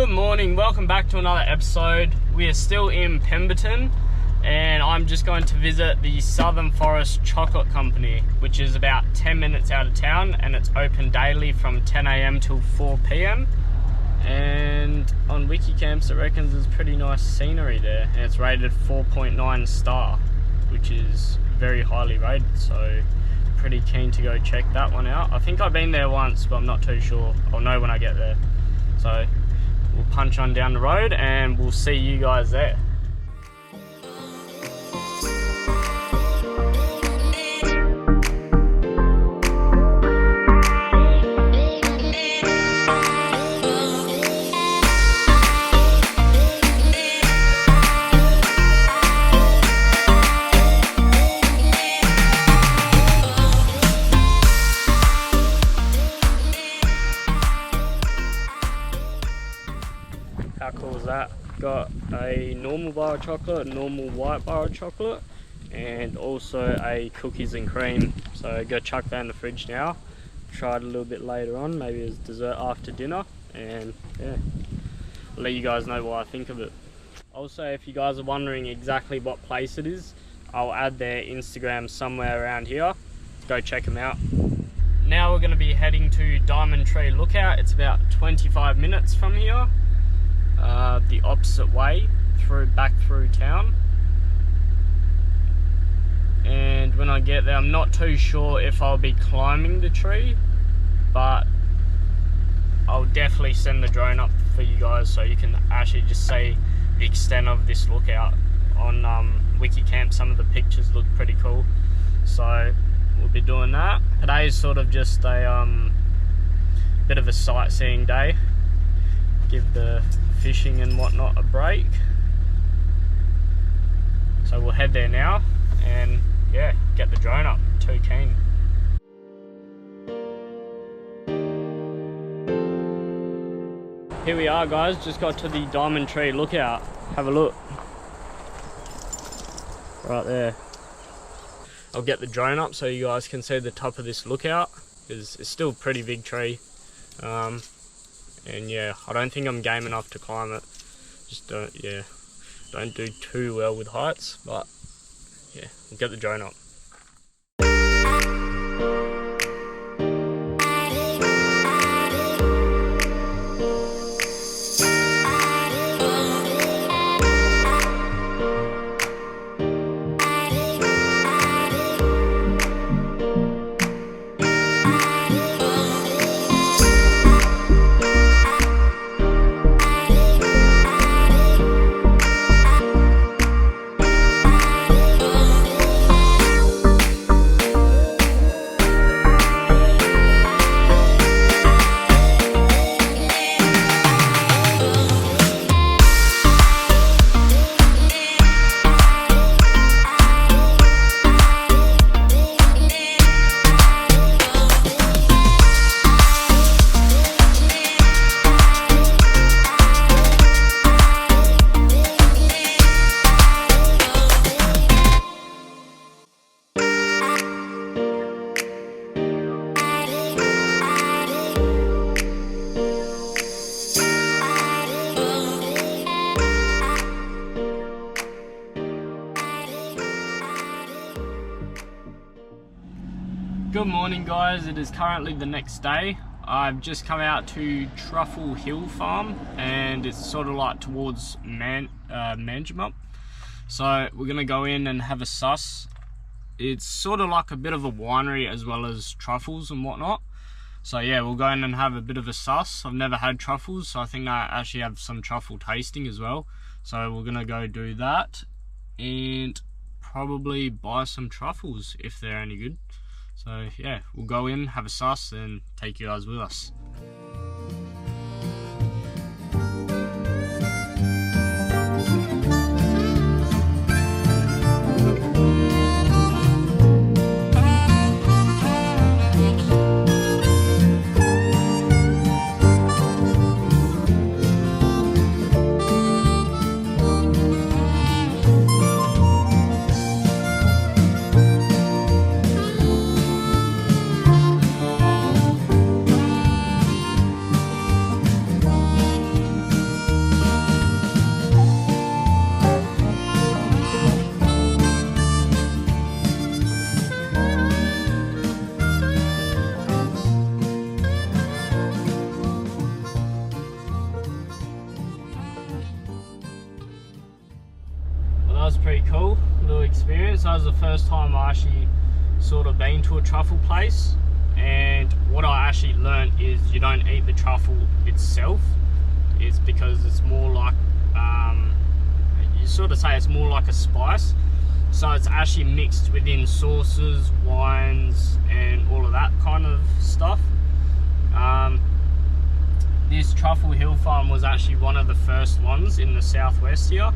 Good morning, welcome back to another episode. We are still in Pemberton and I'm just going to visit the Southern Forest Chocolate Company, which is about 10 minutes out of town, and it's open daily from 10 AM till 4 PM. And on Wikicamps it reckons there's pretty nice scenery there, and it's rated 4.9 star, which is very highly rated, so pretty keen to go check that one out. I think I've been there once, but I'm not too sure. I'll know when I get there. So we'll punch on down the road and we'll see you guys there. How cool is that? Got a normal bar of chocolate, a normal white bar of chocolate, and also a cookies and cream. So go chuck that in the fridge now. Try it a little bit later on, maybe as dessert after dinner, and yeah, I'll let you guys know what I think of it. Also, if you guys are wondering exactly what place it is, I'll add their Instagram somewhere around here. Go check them out. Now we're going to be heading to Diamond Tree Lookout. It's about 25 minutes from here. The opposite way back through town, and when I get there I'm not too sure if I'll be climbing the tree, but I'll definitely send the drone up for you guys so you can actually just see the extent of this lookout. On Wikicamp some of the pictures look pretty cool, so we'll be doing that. Today is sort of just a bit of a sightseeing day, give the fishing and whatnot a break. So we'll head there now and yeah, get the drone up. Too keen. Here we are guys, just got to the Diamond Tree Lookout. Have a look. Right there. I'll get the drone up so you guys can see the top of this lookout, because it's still a pretty big tree. And yeah, I don't think I'm game enough to climb it. Just don't do too well with heights, but yeah, we'll get the drone up. Good morning guys, it is currently the next day. I've just come out to Truffle Hill Farm, and it's sort of like towards Manjimup. So we're gonna go in and have a suss. It's sort of like a bit of a winery as well as truffles and whatnot. So yeah, we'll go in and have a bit of a suss. I've never had truffles, so I think they actually have some truffle tasting as well. So we're gonna go do that and probably buy some truffles if they're any good. So yeah, we'll go in, have a suss, and take you guys with us. experience. That was the first time I actually sort of been to a truffle place, and what I actually learned is you don't eat the truffle itself. It's because it's more like, you sort of say it's more like a spice. So it's actually mixed within sauces, wines, and all of that kind of stuff. This Truffle Hill Farm was actually one of the first ones in the southwest here.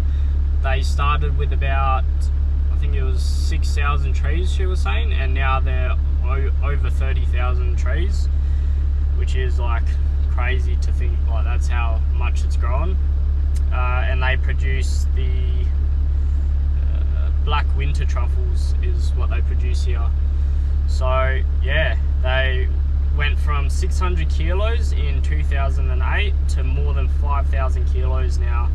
They started with about, I think it was 6,000 trees, she was saying, and now they're over 30,000 trees, which is like crazy to think, like that's how much it's grown. And they produce the black winter truffles is what they produce here. So yeah, they went from 600 kilos in 2008 to more than 5,000 kilos now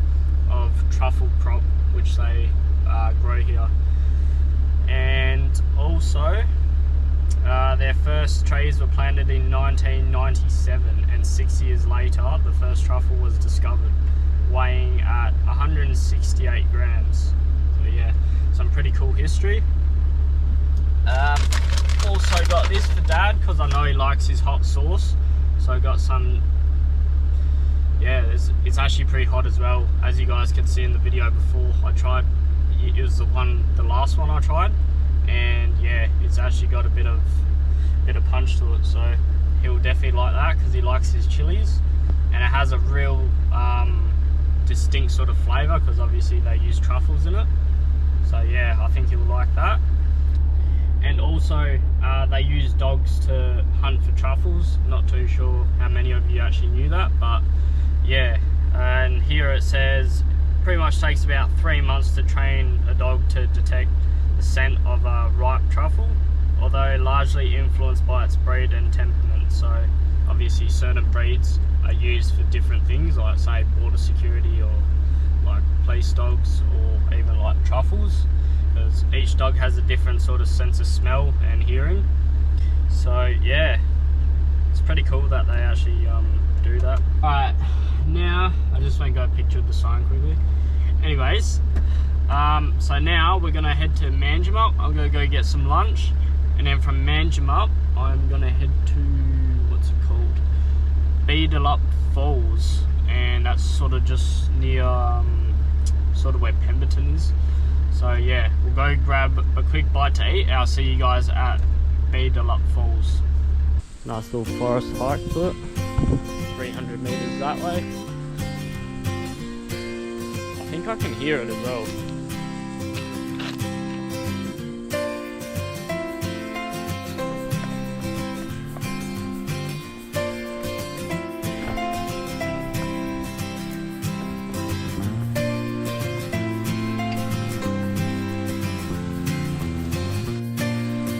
of truffle crop which they grow here. And also their first trees were planted in 1997, and 6 years later the first truffle was discovered, weighing at 168 grams. So yeah, some pretty cool history. Also got this for Dad because I know he likes his hot sauce, so I got some. Yeah, it's actually pretty hot as well, as you guys can see in the video before. I tried, it was the last one I tried, and yeah, it's actually got a bit of punch to it, so he'll definitely like that because he likes his chilies, and it has a real distinct sort of flavour because obviously they use truffles in it. So yeah, I think he'll like that. And also they use dogs to hunt for truffles. Not too sure how many of you actually knew that, but yeah. And here it says pretty much takes about 3 months to train a dog to detect the scent of a ripe truffle, although largely influenced by its breed and temperament. So obviously certain breeds are used for different things, like say border security or like police dogs, or even like truffles, because each dog has a different sort of sense of smell and hearing. So yeah, it's pretty cool that they actually do that. Alright, now I just want to go picture the sign quickly. Anyways, so now we're gonna head to Manjimup. I'm gonna go get some lunch, and then from Manjimup I'm gonna head to, what's it called, Beedalup Falls, and that's sort of just near sort of where Pemberton is. So yeah, we'll go grab a quick bite to eat. I'll see you guys at Beedalup Falls. Nice little forest hike to it, 300 meters that way. I think I can hear it as well.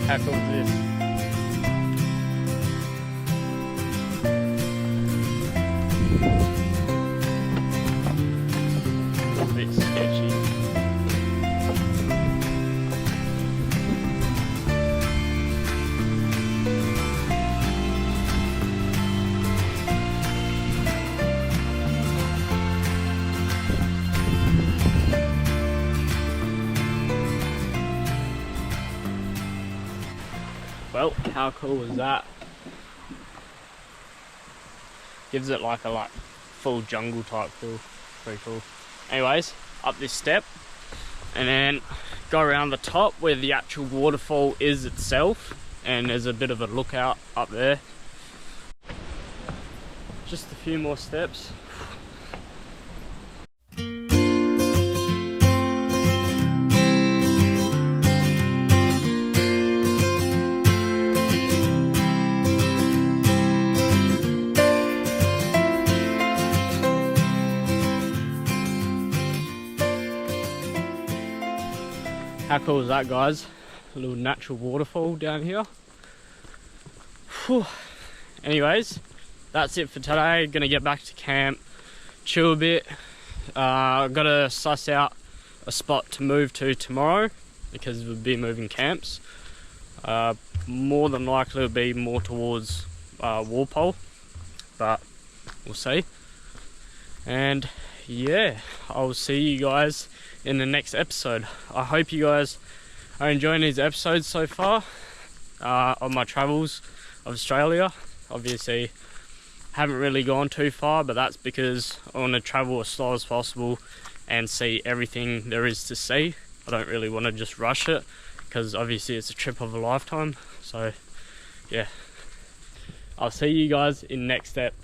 How cool is this? A bit sketchy. Well, how cool is that? Gives it like a full jungle type feel. Pretty cool. Anyways, up this step and then go around the top where the actual waterfall is itself, and there's a bit of a lookout up there. Just a few more steps. How cool is that, guys? A little natural waterfall down here. Whew. Anyways, that's it for today. Gonna get back to camp, chill a bit. Gotta suss out a spot to move to tomorrow because we'll be moving camps. More than likely it'll be more towards Walpole, but we'll see. And yeah, I'll see you guys in the next episode. I hope you guys are enjoying these episodes so far on my travels of Australia. Obviously, haven't really gone too far, but that's because I want to travel as slow as possible and see everything there is to see. I don't really want to just rush it, because obviously it's a trip of a lifetime. So yeah, I'll see you guys in next step.